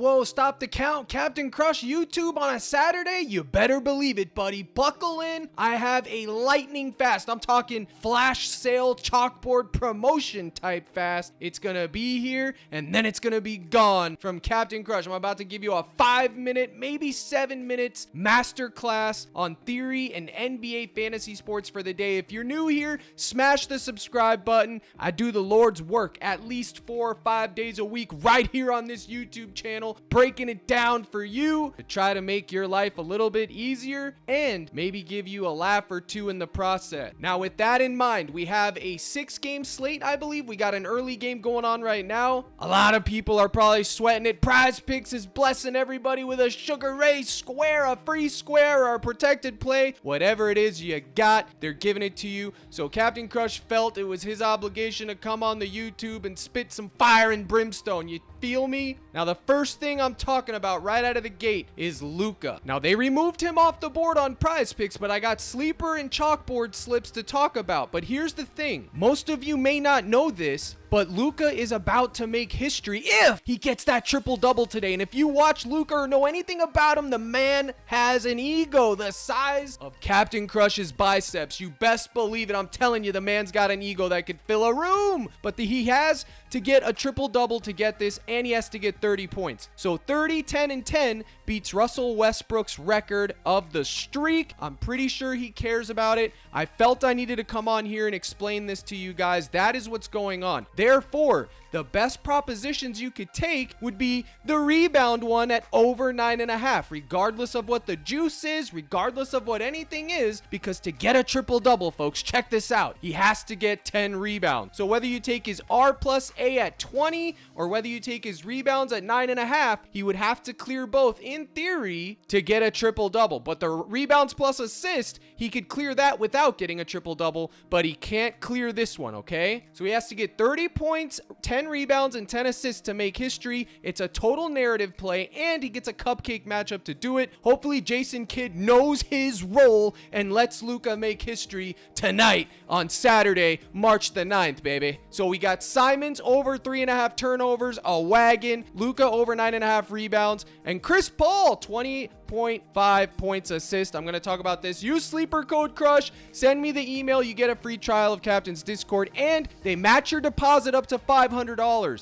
whoa, stop the count. Captain Crush YouTube on a Saturday? You better believe it, buddy. Buckle in. I have a lightning fast. I'm talking flash sale chalkboard promotion type fast. It's gonna be here and then it's gonna be gone from Captain Crush. I'm about to give you a 5-minute, maybe 7 minutes masterclass on theory and NBA fantasy sports for the day. If you're new here, smash the subscribe button. I do the Lord's work at least 4 or 5 days a week right here on this YouTube channel, breaking it down for you to try to make your life a little bit easier and maybe give you a laugh or two in the process. Now, with that in mind, we have a 6-game slate, I believe. We got an early game going on right now. A lot of people are probably sweating it. PrizePicks is blessing everybody with a Sugar Ray square, a free square, or a protected play. Whatever it is you got, they're giving it to you. So Captain Crush felt it was his obligation to come on the YouTube and spit some fire and brimstone. You feel me? Now, the first thing I'm talking about right out of the gate is Luka. Now, they removed him off the board on PrizePicks, but I got sleeper and chalkboard slips to talk about. But here's the thing. Most of you may not know this, but Luka is about to make history if he gets that triple-double today. And if you watch Luka or know anything about him, the man has an ego the size of Captain Crush's biceps. You best believe it. I'm telling you, the man's got an ego that could fill a room. But he has to get a triple-double to get this, and he has to get 30 points. So 30, 10, and 10 beats Russell Westbrook's record of the streak. I'm pretty sure he cares about it. I felt I needed to come on here and explain this to you guys. That is what's going on. Therefore, the best propositions you could take would be the rebound one at over 9.5, regardless of what the juice is, regardless of what anything is, because to get a triple-double, folks, check this out. He has to get 10 rebounds. So whether you take his R plus A at 20 or whether you take his rebounds at 9.5, he would have to clear both in theory to get a triple-double. But the rebounds plus assist, he could clear that without getting a triple-double, but he can't clear this one, okay? So he has to get 30 points, 10 rebounds, and 10 assists to make history. It's a total narrative play, and he gets a cupcake matchup to do it. Hopefully, Jason Kidd knows his role and lets Luka make history tonight on Saturday, March the 9th, baby. So we got Simons over 3.5 turnovers, a wagon, Luka over 9.5 rebounds, and Chris Paul 20.5 points assist. I'm going to talk about this. Use sleeper code CRUSH. Send me the email. You get a free trial of Captain's Discord, and they match your deposit up to $500.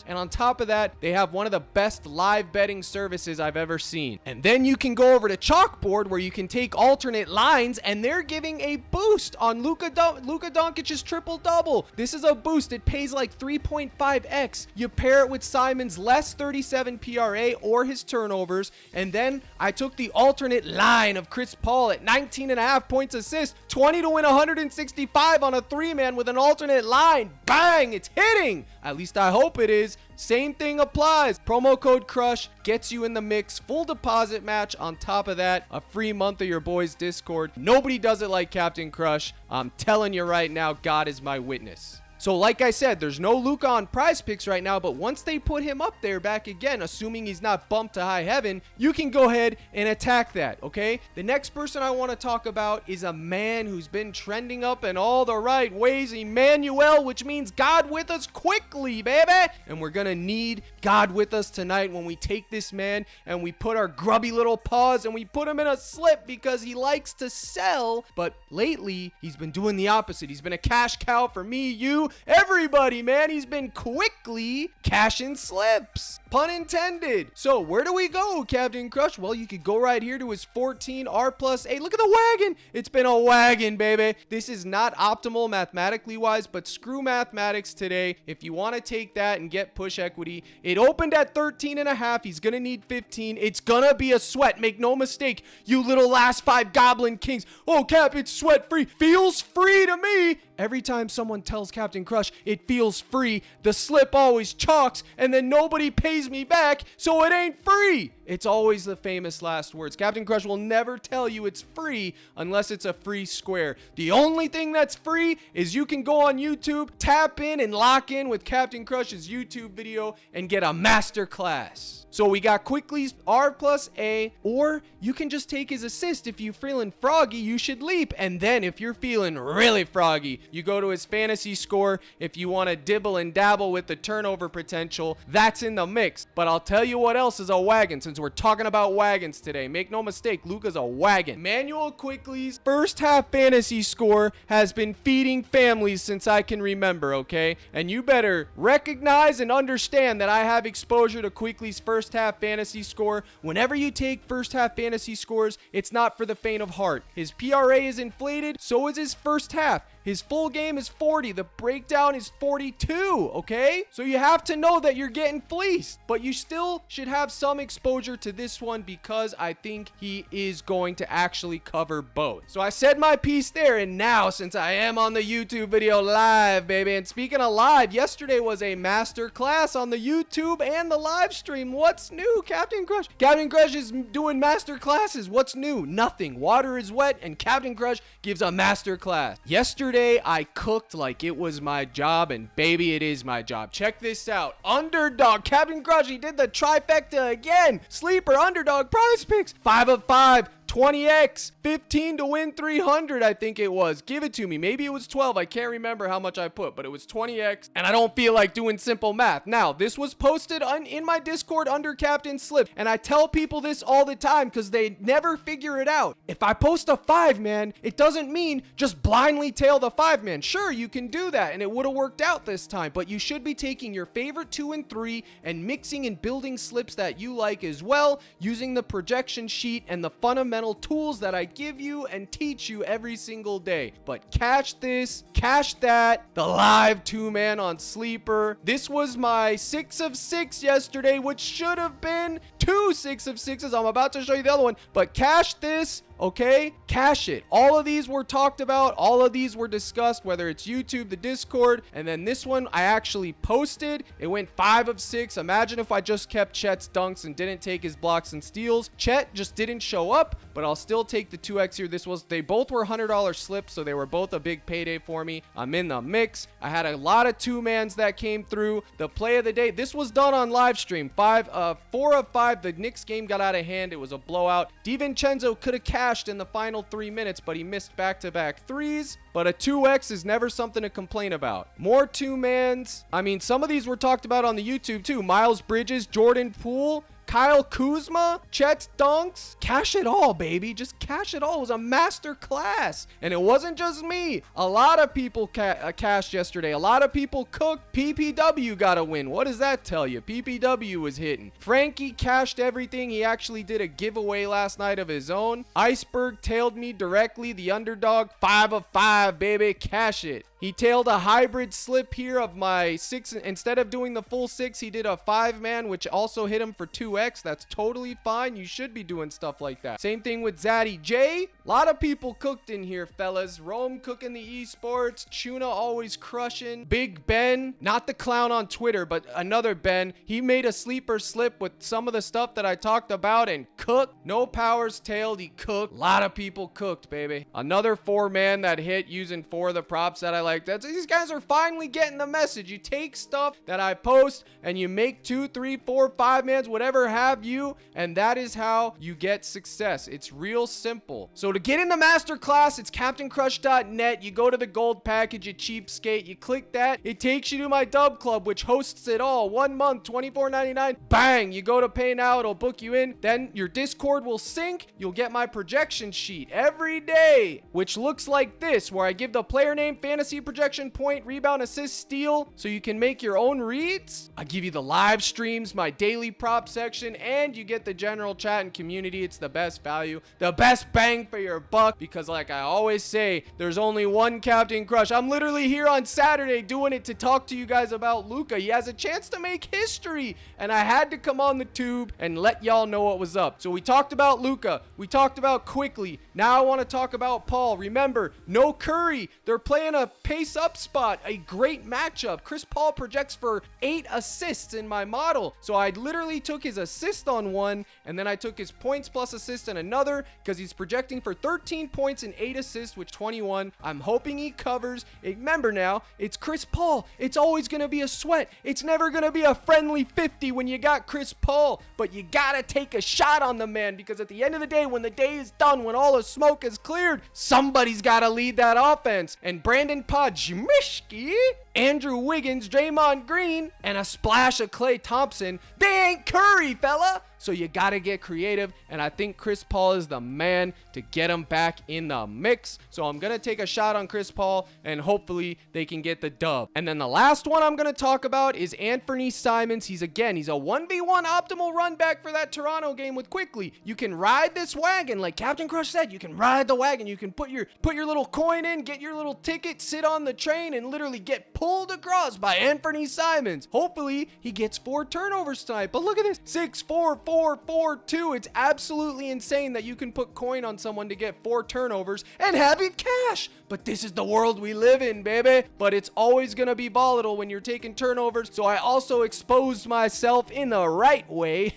And on top of that, they have one of the best live betting services I've ever seen. And then you can go over to Chalkboard where you can take alternate lines, and they're giving a boost on Luka Doncic's triple-double. This is a boost. It pays like 3.5x. You pair it with Simon's less 37 PRA or his turnovers, and then I took the alternate line of Chris Paul at 19.5 points assist, 20 to win 165 on a 3-man with an alternate line. Bang! It's hitting! At least I hope it is. Same thing applies. Promo code CRUSH gets you in the mix. Full deposit match. On top of that, a free month of your boys' Discord. Nobody does it like Captain Crush. I'm telling you right now, God is my witness. So like I said, there's no Luka on PrizePicks right now, but once they put him up there back again, assuming he's not bumped to high heaven, you can go ahead and attack that, okay? The next person I want to talk about is a man who's been trending up in all the right ways, Emmanuel, which means God with us quickly, baby. And we're going to need God with us tonight when we take this man and we put our grubby little paws and we put him in a slip because he likes to sell. But lately, he's been doing the opposite. He's been a cash cow for me, you, everybody, man. He's been quickly cashing slips. Pun intended. So where do we go, Captain Crush? Well, you could go right here to his 14 R plus A. Look at the wagon. It's been a wagon, baby. This is not optimal mathematically wise, but screw mathematics today. If you want to take that and get push equity, it opened at 13.5. He's going to need 15. It's going to be a sweat. Make no mistake, you little last 5 Goblin Kings. Oh, Cap, it's sweat free. Feels free to me. Every time someone tells Captain Crush it feels free, the slip always chalks, and then nobody pays me back, so it ain't free. It's always the famous last words. Captain Crush will never tell you it's free unless it's a free square. The only thing that's free is you can go on YouTube, tap in and lock in with Captain Crush's YouTube video and get a master class. So we got Quickly's R plus A, or you can just take his assist. If you're feeling froggy, you should leap. And then if you're feeling really froggy, You go to his fantasy score if you want to dibble and dabble with the turnover potential. That's in the mix. But I'll tell you what else is a wagon, since we're talking about wagons today. Make no mistake, Luka's a wagon. Emmanuel Quickly's first half fantasy score has been feeding families since I can remember, okay? And you better recognize and understand that I have exposure to Quickly's first half fantasy score. Whenever you take first half fantasy scores, it's not for the faint of heart. His PRA is inflated, so is his first half. His full game is 40. The breakdown is 42, okay? So you have to know that you're getting fleeced, but you still should have some exposure to this one because I think he is going to actually cover both. So I said my piece there, and now since I am on the YouTube video live, baby, and speaking of live, yesterday was a master class on the YouTube and the live stream. What's new, Captain Crush? Captain Crush is doing master classes. What's new? Nothing. Water is wet, and Captain Crush gives a master class. Yesterday, I cooked like it was my job, and baby, it is my job. Check this out. Underdog. Captain Crush, he did the trifecta again. Sleeper, underdog, PrizePicks. 5 of 5. 20x, 15 to win 300, I think it was. Give it to me. Maybe it was 12. I can't remember how much I put, but it was 20x, and I don't feel like doing simple math. Now, this was posted in my Discord under Captain Slip, and I tell people this all the time because they never figure it out. If I post a 5-man, it doesn't mean just blindly tail the 5-man. Sure, you can do that, and it would have worked out this time, but you should be taking your favorite 2 and 3 and mixing and building slips that you like as well, using the projection sheet and the fundamental tools that I give you and teach you every single day. But cash this, cash that, the live 2-man on Sleeper. This was my 6 of 6 yesterday, which should have been 2 6 of 6s. I'm about to show you the other one, but cash this. Okay, cash it. All of these were talked about. All of these were discussed, whether it's YouTube, the Discord, and then this one I actually posted. It went 5 of 6. Imagine if I just kept Chet's dunks and didn't take his blocks and steals. Chet just didn't show up, but I'll still take the 2x here. They both were $100 slips, so they were both a big payday for me. I'm in the mix. I had a lot of 2-mans that came through. The play of the day, this was done on live stream. 4 of 5. The Knicks game got out of hand. It was a blowout. DiVincenzo could have cashed in the final 3 minutes, but he missed back-to-back threes. But a 2x is never something to complain about. More 2-mans. I mean, some of these were talked about on the YouTube too. Miles Bridges, Jordan Poole, Kyle Kuzma, Chet's dunks. Cash it all, baby. Just cash it all. It was a master class. And it wasn't just me. A lot of people cashed yesterday. A lot of people cooked. PPW got a win. What does that tell you? PPW was hitting. Frankie cashed everything. He actually did a giveaway last night of his own. Iceberg tailed me directly. The underdog, 5 of 5, baby. Cash it. He tailed a hybrid slip here of my 6. Instead of doing the full 6, he did a 5-man, which also hit him for 2x. That's totally fine. You should be doing stuff like that. Same thing with Zaddy J. A lot of people cooked in here, fellas. Rome cooking the esports. Tuna always crushing. Big Ben, not the clown on Twitter, but another Ben. He made a sleeper slip with some of the stuff that I talked about and cooked. No powers tailed. He cooked. A lot of people cooked, baby. Another 4-man that hit using 4 of the props that I like. These guys are finally getting the message. You take stuff that I post and you make 2, 3, 4, 5-mans, whatever have you, and that is how you get success. It's real simple. So to get in the masterclass, it's CaptainCrush.net. You go to the gold package, you cheapskate, you click that. It takes you to my dub club, which hosts it all. 1 month, $24.99. Bang! You go to pay now, it'll book you in. Then your Discord will sync. You'll get my projection sheet every day, which looks like this, where I give the player name, fantasy projection, point, rebound, assist, steal, so you can make your own reads. I give you the live streams, my daily prop section, and you get the general chat and community. It's the best value, the best bang for your buck, because like I always say, there's only one Captain Crush. I'm literally here on Saturday doing it to talk to you guys about Luka. He has a chance to make history, and I had to come on the tube and let y'all know what was up. So we talked about Luka. We talked about Quickly. Now I want to talk about Paul. Remember, no Curry. They're playing a pace up spot, a great matchup. Chris Paul projects for 8 assists in my model, so I literally took his assist on one, and then I took his points plus assist in another because he's projecting for 13 points and 8 assists with 21. I'm hoping he covers. Remember now, it's Chris Paul. It's always going to be a sweat. It's never going to be a friendly 50 when you got Chris Paul, but you got to take a shot on the man because at the end of the day, when the day is done, when all the smoke is cleared, somebody's got to lead that offense. And Brandon Podmishki, Andrew Wiggins, Draymond Green, and a splash of Klay Thompson, they ain't Curry, fella. So you got to get creative, and I think Chris Paul is the man to get him back in the mix. So I'm going to take a shot on Chris Paul, and hopefully they can get the dub. And then the last one I'm going to talk about is Anthony Simons. He's a 1v1 optimal run back for that Toronto game with Quickly. You can ride this wagon, like Captain Crush said, you can ride the wagon. You can put your little coin in, get your little ticket, sit on the train, and literally get pulled across by Anthony Simons. Hopefully he gets 4 turnovers tonight. But look at this, 6-4-4-4-2. It's absolutely insane that you can put coin on someone to get 4 turnovers and have it cash. But this is the world we live in, baby. But it's always going to be volatile when you're taking turnovers. So I also exposed myself in the right way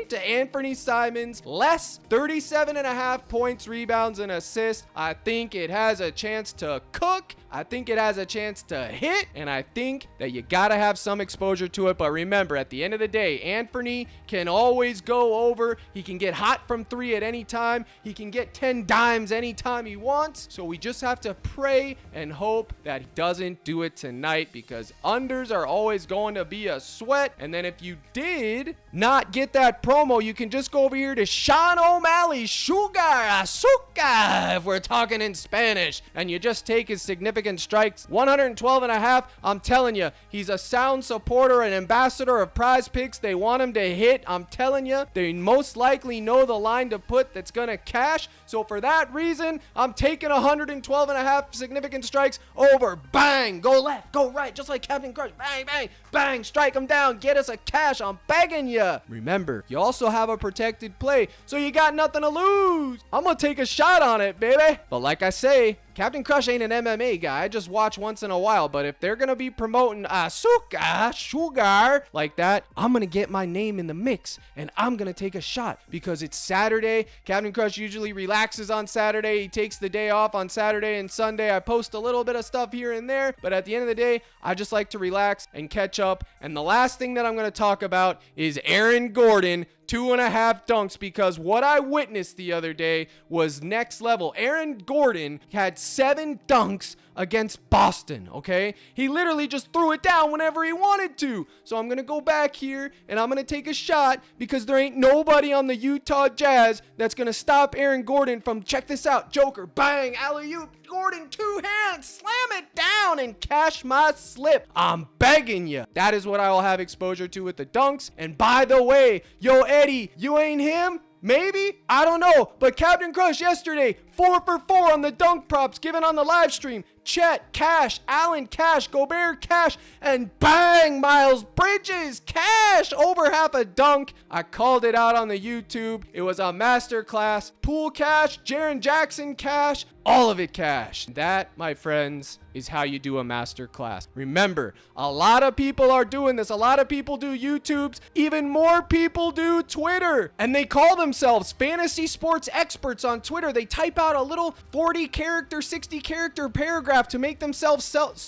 to Anthony Simons. Less 37.5 points, rebounds, and assists. I think it has a chance to cook. I think it has a chance to hit. And I think that you got to have some exposure to it. But remember, at the end of the day, Anthony can always go over. He can get hot from 3 at any time. He can get 10 dimes anytime he wants. So we just have to pray and hope that he doesn't do it tonight, because unders are always going to be a sweat. And then if you did not get that promo, you can just go over here to Sean O'Malley's Sugar Azúcar, if we're talking in Spanish, and you just take his significant strikes, 112.5. I'm telling you, he's a sound supporter and ambassador of PrizePicks. They want him to hit. I'm telling you, they most likely know the line to put that's gonna cash. So for that reason, I'm taking 112.5 significant strikes over. Bang, go left, go right, just like Captain Crush. Bang, bang, bang, strike him down, get us a cash. I'm begging you. Remember, you also have a protected play, so you got nothing to lose. I'm gonna take a shot on it, baby. But like I say, Captain Crush ain't an MMA guy. I just watch once in a while. But if they're going to be promoting Azúcar, sugar, like that, I'm going to get my name in the mix. And I'm going to take a shot because it's Saturday. Captain Crush usually relaxes on Saturday. He takes the day off on Saturday and Sunday. I post a little bit of stuff here and there. But at the end of the day, I just like to relax and catch up. And the last thing that I'm going to talk about is Aaron Gordon. 2.5 dunks, because what I witnessed the other day was next level. Aaron Gordon had 7 dunks against Boston, okay? He literally just threw it down whenever he wanted to. So I'm going to go back here and I'm going to take a shot, because there ain't nobody on the Utah Jazz that's going to stop Aaron Gordon from, check this out, Joker, bang, alley-oop, Gordon, 2 hands, slam it down and cash my slip. I'm begging you. That is what I will have exposure to with the dunks. And by the way, yo, Eddie, you ain't him? Maybe? I don't know. But Captain Crush yesterday, 4 for 4 on the dunk props given on the live stream. Chet, cash. Allen, cash. Gobert, cash. And bang, Miles Bridges, cash. Over half a dunk. I called it out on the YouTube. It was a masterclass. Pool cash. Jaren Jackson, cash. All of it cash. That, my friends, is how you do a masterclass. Remember, a lot of people are doing this. A lot of people do YouTubes. Even more people do Twitter. And they call themselves fantasy sports experts on Twitter. They type out a little 40-character, 60-character paragraph to make themselves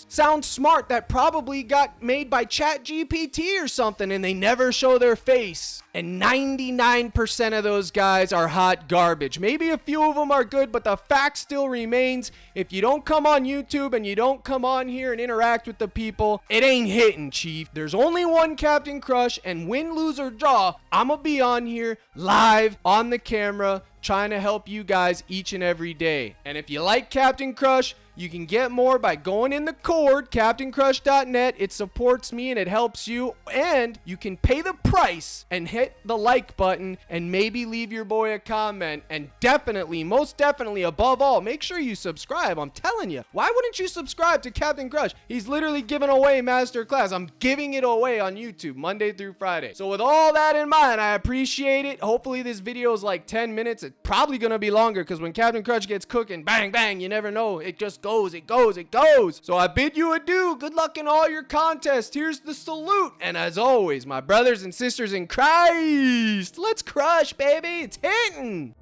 sound smart that probably got made by ChatGPT or something, and they never show their face. And 99% of those guys are hot garbage. Maybe a few of them are good, but the fact still remains, if you don't come on YouTube and you don't come on here and interact with the people, it ain't hitting, Chief. There's only one Captain Crush, and win, lose, or draw, I'm gonna be on here live on the camera trying to help you guys each and every day. And if you like Captain Crush, you can get more by going in the cord, CaptainCrush.net. It supports me and it helps you. And you can pay the price and hit the like button and maybe leave your boy a comment. And definitely, most definitely, above all, make sure you subscribe. I'm telling you. Why wouldn't you subscribe to Captain Crush? He's literally giving away masterclass. I'm giving it away on YouTube Monday through Friday. So with all that in mind, I appreciate it. Hopefully this video is like 10 minutes. It's probably going to be longer because when Captain Crush gets cooking, bang, bang, you never know. It just goes goes, it goes, it goes. So I bid you adieu. Good luck in all your contests. Here's the salute. And as always, my brothers and sisters in Christ, let's crush, baby. It's hitting.